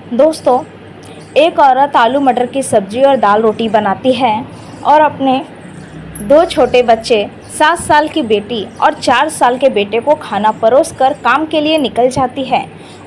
दोस्तों, एक औरत आलू मटर की सब्जी और दाल रोटी बनाती है और अपने दो छोटे बच्चे 7 साल की बेटी और 4 साल के बेटे को खाना परोसकर काम के लिए निकल जाती है।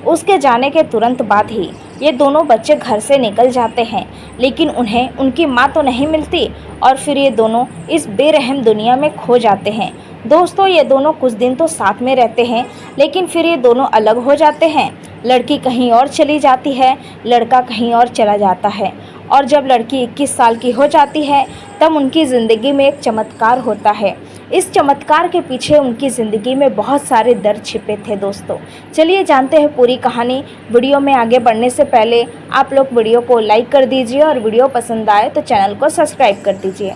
उसके जाने के तुरंत बाद ही ये दोनों बच्चे घर से निकल जाते हैं, लेकिन उन्हें उनकी माँ तो नहीं मिलती और फिर ये दोनों इस बेरहम दुनिया में खो जाते हैं। दोस्तों, ये दोनों कुछ दिन तो साथ में रहते हैं, लेकिन फिर ये दोनों अलग हो जाते हैं। लड़की कहीं और चली जाती है, लड़का कहीं और चला जाता है और जब लड़की 21 साल की हो जाती है तब उनकी ज़िंदगी में एक चमत्कार होता है। इस चमत्कार के पीछे उनकी ज़िंदगी में बहुत सारे दर्द छिपे थे। दोस्तों, चलिए जानते हैं पूरी कहानी। वीडियो में आगे बढ़ने से पहले आप लोग वीडियो को लाइक कर दीजिए और वीडियो पसंद आए तो चैनल को सब्सक्राइब कर दीजिए।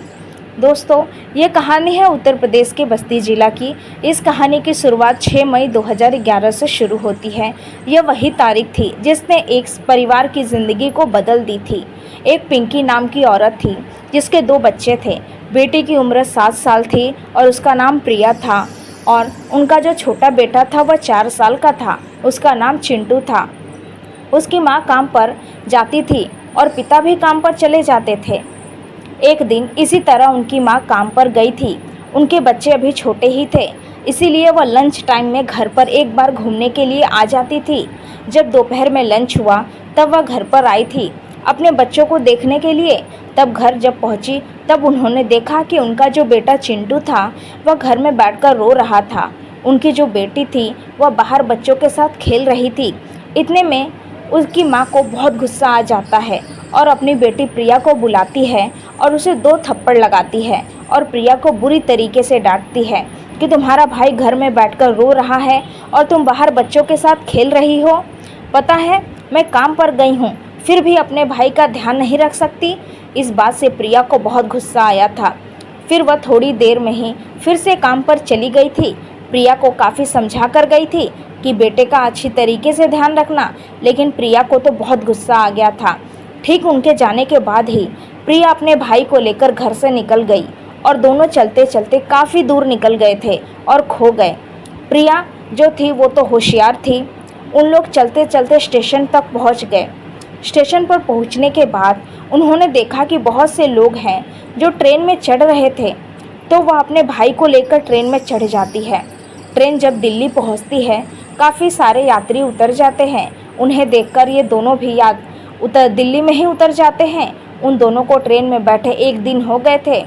दोस्तों, ये कहानी है उत्तर प्रदेश के बस्ती ज़िला की। इस कहानी की शुरुआत 6 मई 2011 से शुरू होती है। यह वही तारीख थी जिसने एक परिवार की ज़िंदगी को बदल दी थी। एक पिंकी नाम की औरत थी जिसके 2 बच्चे थे। बेटी की उम्र 7 साल थी और उसका नाम प्रिया था और उनका जो छोटा बेटा था वह 4 साल का था। उसका नाम चिंटू था। उसकी माँ काम पर जाती थी और पिता भी काम पर चले जाते थे। एक दिन इसी तरह उनकी माँ काम पर गई थी। उनके बच्चे अभी छोटे ही थे, इसीलिए वह लंच टाइम में घर पर एक बार घूमने के लिए आ जाती थी। जब दोपहर में लंच हुआ तब वह घर पर आई थी अपने बच्चों को देखने के लिए। तब घर जब पहुंची तब उन्होंने देखा कि उनका जो बेटा चिंटू था वह घर में बैठकर रो रहा था। उनकी जो बेटी थी वह बाहर बच्चों के साथ खेल रही थी। इतने में उसकी माँ को बहुत गुस्सा आ जाता है और अपनी बेटी प्रिया को बुलाती है और उसे 2 थप्पड़ लगाती है और प्रिया को बुरी तरीके से डांटती है कि तुम्हारा भाई घर में बैठकर रो रहा है और तुम बाहर बच्चों के साथ खेल रही हो। पता है, मैं काम पर गई हूँ फिर भी अपने भाई का ध्यान नहीं रख सकती। इस बात से प्रिया को बहुत गुस्सा आया था। फिर वह थोड़ी देर में ही फिर से काम पर चली गई थी। प्रिया को काफ़ी समझा कर गई थी कि बेटे का अच्छी तरीके से ध्यान रखना, लेकिन प्रिया को तो बहुत गुस्सा आ गया था। ठीक उनके जाने के बाद ही प्रिया अपने भाई को लेकर घर से निकल गई और दोनों चलते चलते काफ़ी दूर निकल गए थे और खो गए। प्रिया जो थी वो तो होशियार थी। उन लोग चलते चलते स्टेशन तक पहुंच गए। स्टेशन पर पहुंचने के बाद उन्होंने देखा कि बहुत से लोग हैं जो ट्रेन में चढ़ रहे थे, तो वह अपने भाई को लेकर ट्रेन में चढ़ जाती है। ट्रेन जब दिल्ली पहुंचती है काफ़ी सारे यात्री उतर जाते हैं। उन्हें देखकर ये दोनों भी दिल्ली में ही उतर जाते हैं। उन दोनों को ट्रेन में बैठे 1 दिन हो गए थे।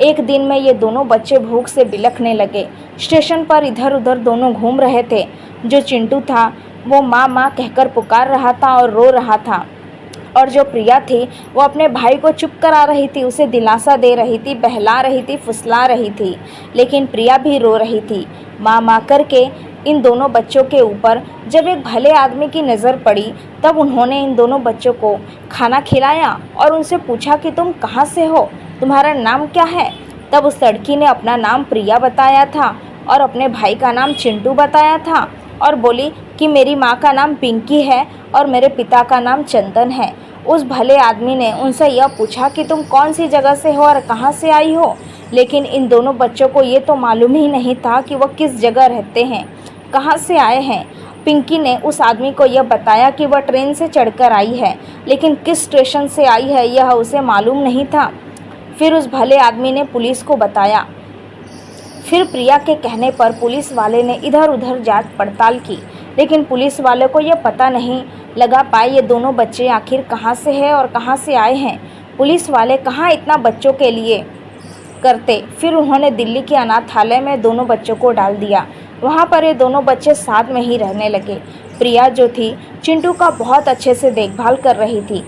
एक दिन में ये दोनों बच्चे भूख से बिलखने लगे। स्टेशन पर इधर उधर दोनों घूम रहे थे। जो चिंटू था वो माँ माँ कहकर पुकार रहा था और रो रहा था, और जो प्रिया थी वो अपने भाई को चुप करा रही थी, उसे दिलासा दे रही थी, बहला रही थी, फुसला रही थी। लेकिन प्रिया भी रो रही थी। माँ माँ करके इन दोनों बच्चों के ऊपर जब एक भले आदमी की नज़र पड़ी तब उन्होंने इन दोनों बच्चों को खाना खिलाया और उनसे पूछा कि तुम कहाँ से हो, तुम्हारा नाम क्या है। तब उस लड़की ने अपना नाम प्रिया बताया था और अपने भाई का नाम चिंटू बताया था और बोली कि मेरी माँ का नाम पिंकी है और मेरे पिता का नाम चंदन है। उस भले आदमी ने उनसे यह पूछा कि तुम कौन सी जगह से हो और कहाँ से आई हो, लेकिन इन दोनों बच्चों को ये तो मालूम ही नहीं था कि वह किस जगह रहते हैं, कहाँ से आए हैं। पिंकी ने उस आदमी को यह बताया कि वह ट्रेन से चढ़कर आई है, लेकिन किस स्टेशन से आई है यह उसे मालूम नहीं था। फिर उस भले आदमी ने पुलिस को बताया। फिर प्रिया के कहने पर पुलिस वाले ने इधर उधर जांच पड़ताल की, लेकिन पुलिस वाले को यह पता नहीं लगा पाए ये दोनों बच्चे आखिर कहाँ से हैं और कहाँ से आए हैं। पुलिस वाले कहाँ इतना बच्चों के लिए करते। फिर उन्होंने दिल्ली के अनाथालय में दोनों बच्चों को डाल दिया। वहाँ पर ये दोनों बच्चे साथ में ही रहने लगे। प्रिया जो थी चिंटू का बहुत अच्छे से देखभाल कर रही थी।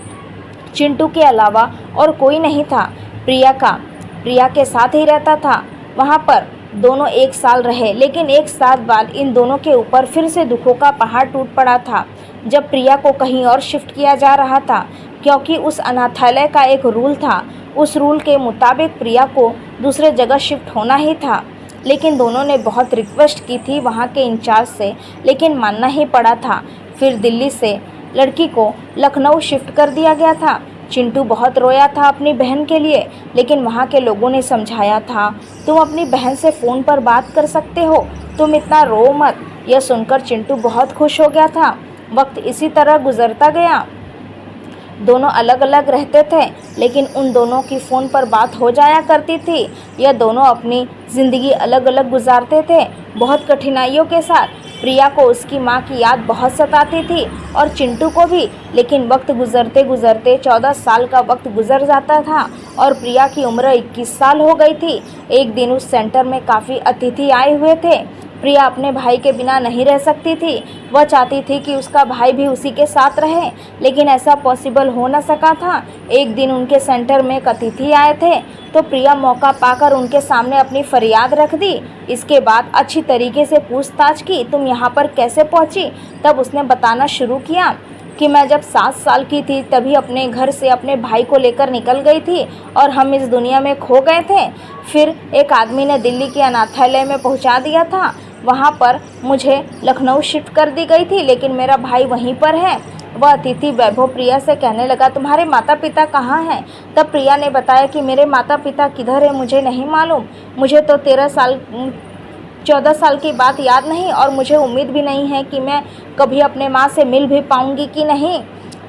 चिंटू के अलावा और कोई नहीं था। प्रिया के साथ ही रहता था। वहाँ पर दोनों 1 साल रहे, लेकिन 1 साल बाद इन दोनों के ऊपर फिर से दुखों का पहाड़ टूट पड़ा था जब प्रिया को कहीं और शिफ्ट किया जा रहा था, क्योंकि उस अनाथालय का एक रूल था। उस रूल के मुताबिक प्रिया को दूसरे जगह शिफ्ट होना ही था, लेकिन दोनों ने बहुत रिक्वेस्ट की थी वहाँ के इंचार्ज से, लेकिन मानना ही पड़ा था। फिर दिल्ली से लड़की को लखनऊ शिफ्ट कर दिया गया था। चिंटू बहुत रोया था अपनी बहन के लिए, लेकिन वहाँ के लोगों ने समझाया था तुम अपनी बहन से फ़ोन पर बात कर सकते हो, तुम इतना रो मत। यह सुनकर चिंटू बहुत खुश हो गया था। वक्त इसी तरह गुजरता गया। दोनों अलग अलग रहते थे, लेकिन उन दोनों की फ़ोन पर बात हो जाया करती थी। यह दोनों अपनी ज़िंदगी अलग अलग गुजारते थे, बहुत कठिनाइयों के साथ। प्रिया को उसकी माँ की याद बहुत सताती थी और चिंटू को भी। लेकिन वक्त गुजरते गुजरते 14 साल का वक्त गुजर जाता था और प्रिया की उम्र 21 साल हो गई थी। एक दिन उस सेंटर में काफ़ी अतिथि आए हुए थे। प्रिया अपने भाई के बिना नहीं रह सकती थी। वह चाहती थी कि उसका भाई भी उसी के साथ रहे, लेकिन ऐसा पॉसिबल हो न सका था। एक दिन उनके सेंटर में एक अतिथि आए थे, तो प्रिया मौका पाकर उनके सामने अपनी फरियाद रख दी। इसके बाद अच्छी तरीके से पूछताछ की, तुम यहाँ पर कैसे पहुँची? तब उसने बताना शुरू किया कि मैं जब 7 साल की थी तभी अपने घर से अपने भाई को लेकर निकल गई थी और हम इस दुनिया में खो गए थे। फिर एक आदमी ने दिल्ली के अनाथालय में पहुंचा दिया था। वहां पर मुझे लखनऊ शिफ्ट कर दी गई थी, लेकिन मेरा भाई वहीं पर है। वह अतिथि वैभव प्रिया से कहने लगा, तुम्हारे माता पिता कहाँ हैं? तब प्रिया ने बताया कि मेरे माता पिता किधर है मुझे नहीं मालूम। मुझे तो 14 साल की बात याद नहीं और मुझे उम्मीद भी नहीं है कि मैं कभी अपने माँ से मिल भी पाऊंगी कि नहीं।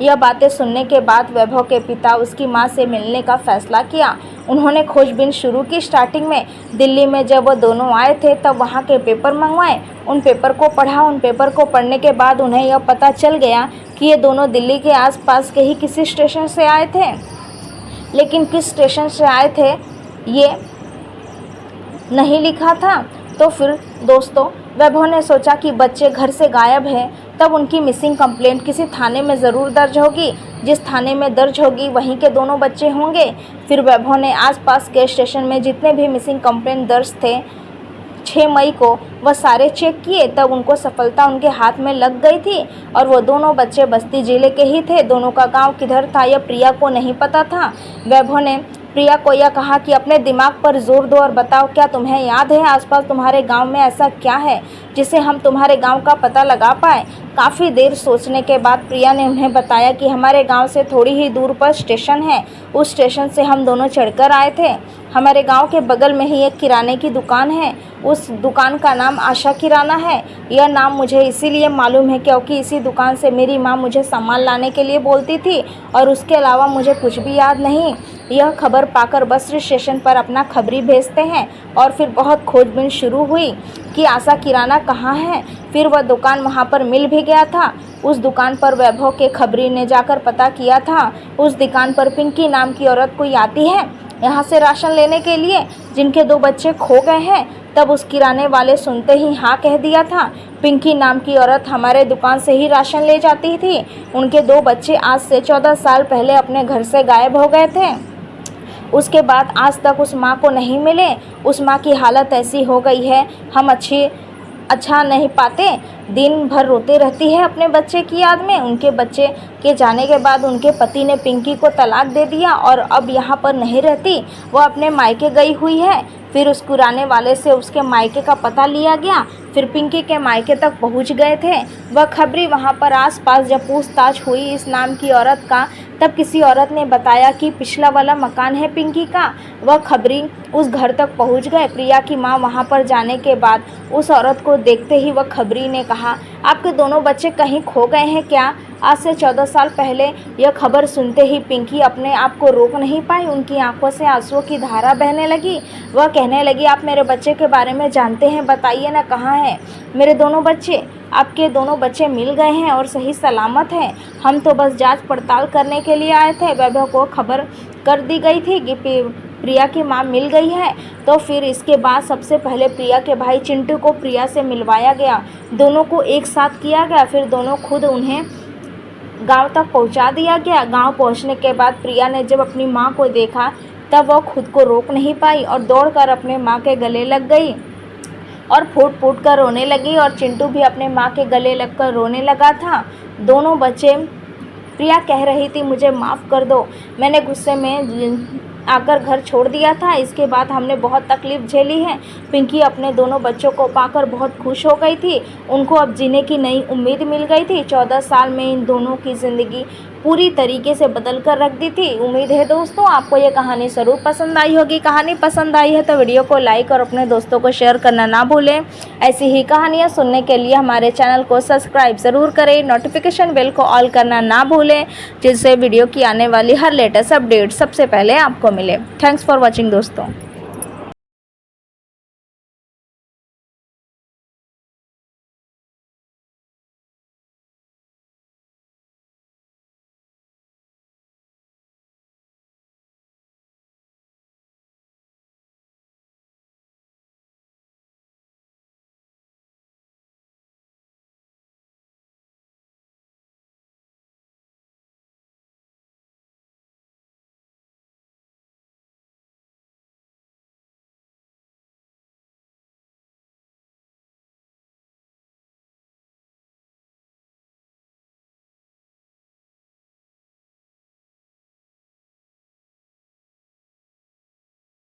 यह बातें सुनने के बाद वैभव के पिता उसकी माँ से मिलने का फैसला किया। उन्होंने खोजबीन शुरू की। स्टार्टिंग में दिल्ली में जब वह दोनों आए थे तब वहाँ के पेपर मंगवाए, उन पेपर को पढ़ा। उन पेपर को पढ़ने के बाद उन्हें यह पता चल गया कि ये दोनों दिल्ली के आसपास के ही किसी स्टेशन से आए थे, लेकिन किस स्टेशन से आए थे ये नहीं लिखा था। तो फिर दोस्तों, वैभव ने सोचा कि बच्चे घर से गायब हैं, तब उनकी मिसिंग कंप्लेंट किसी थाने में ज़रूर दर्ज होगी। जिस थाने में दर्ज होगी वहीं के दोनों बच्चे होंगे। फिर वैभव ने आसपास के स्टेशन में जितने भी मिसिंग कंप्लेंट दर्ज थे 6 मई को वह सारे चेक किए, तब उनको सफलता उनके हाथ में लग गई थी और वो दोनों बच्चे बस्ती जिले के ही थे। दोनों का गांव किधर था यह प्रिया को नहीं पता था। वैभव ने प्रिया को यह कहा कि अपने दिमाग पर जोर दो और बताओ, क्या तुम्हें याद है आसपास तुम्हारे गांव में ऐसा क्या है जिससे हम तुम्हारे गांव का पता लगा पाए? काफ़ी देर सोचने के बाद प्रिया ने उन्हें बताया कि हमारे गांव से थोड़ी ही दूर पर स्टेशन है, उस स्टेशन से हम दोनों चढ़कर आए थे। हमारे गांव के बगल में ही एक किराने की दुकान है, उस दुकान का नाम आशा किराना है। यह नाम मुझे इसीलिए मालूम है क्योंकि इसी दुकान से मेरी माँ मुझे सामान लाने के लिए बोलती थी और उसके अलावा मुझे कुछ भी याद नहीं। यह खबर पाकर बस स्टेशन पर अपना खबरी भेजते हैं और फिर बहुत खोजबीन शुरू हुई कि आशा किराना कहाँ है। फिर वह दुकान वहाँ पर मिल भी गया था। उस दुकान पर वैभव के खबरी ने जाकर पता किया था। उस दुकान पर पिंकी नाम की औरत कोई आती है यहाँ से राशन लेने के लिए, जिनके 2 बच्चे खो गए हैं। तब उस किराने वाले सुनते ही हाँ कह दिया था। पिंकी नाम की औरत हमारे दुकान से ही राशन ले जाती थी। उनके 2 बच्चे आज से 14 साल पहले अपने घर से गायब हो गए थे। उसके बाद आज तक उस माँ को नहीं मिले। उस माँ की हालत ऐसी हो गई है, हम अच्छा नहीं पाते, दिन भर रोते रहती है अपने बच्चे की याद में। उनके बच्चे के जाने के बाद उनके पति ने पिंकी को तलाक दे दिया और अब यहाँ पर नहीं रहती, वह अपने मायके गई हुई है। फिर उस किराने वाले से उसके मायके का पता लिया गया। फिर पिंकी के मायके तक पहुँच गए थे वह खबरी। वहाँ पर आसपास जब पूछताछ हुई इस नाम की औरत का, तब किसी औरत ने बताया कि पिछला वाला मकान है पिंकी का। वह खबरी उस घर तक पहुँच गए। प्रिया की माँ वहाँ पर जाने के बाद उस औरत को देखते ही वह खबरी ने कहा, आपके दोनों बच्चे कहीं खो गए हैं क्या? आज से 14 साल पहले यह खबर सुनते ही पिंकी अपने आप को रोक नहीं पाई। उनकी आंखों से आंसुओं की धारा बहने लगी। वह कहने लगी, आप मेरे बच्चे के बारे में जानते हैं, बताइए ना कहाँ हैं मेरे दोनों बच्चे? आपके दोनों बच्चे मिल गए हैं और सही सलामत हैं। हम तो बस जांच पड़ताल करने के लिए आए थे। वैभव को खबर कर दी गई थी कि प्रिया की मां मिल गई है। तो फिर इसके बाद सबसे पहले प्रिया के भाई चिंटू को प्रिया से मिलवाया गया। दोनों को एक साथ किया गया। फिर दोनों खुद उन्हें गांव तक पहुंचा दिया गया। गांव पहुंचने के बाद प्रिया ने जब अपनी मां को देखा तब वह खुद को रोक नहीं पाई और दौड़कर अपने मां के गले लग गई और फूट फूट कर रोने लगी। और चिंटू भी अपने मां के गले लगकर रोने लगा था। दोनों बच्चे, प्रिया कह रही थी, मुझे माफ़ कर दो, मैंने गुस्से में आकर घर छोड़ दिया था। इसके बाद हमने बहुत तकलीफ़ झेली है। पिंकी अपने दोनों बच्चों को पाकर बहुत खुश हो गई थी। उनको अब जीने की नई उम्मीद मिल गई थी। 14 साल में इन दोनों की ज़िंदगी पूरी तरीके से बदल कर रख दी थी। उम्मीद है दोस्तों आपको ये कहानी ज़रूर पसंद आई होगी। कहानी पसंद आई है तो वीडियो को लाइक और अपने दोस्तों को शेयर करना ना भूलें। ऐसी ही कहानियाँ सुनने के लिए हमारे चैनल को सब्सक्राइब ज़रूर करें। नोटिफिकेशन बेल को ऑल करना ना भूलें, जिससे वीडियो की आने वाली हर लेटेस्ट अपडेट सबसे पहले आपको मिले। थैंक्स फॉर वॉचिंग दोस्तों।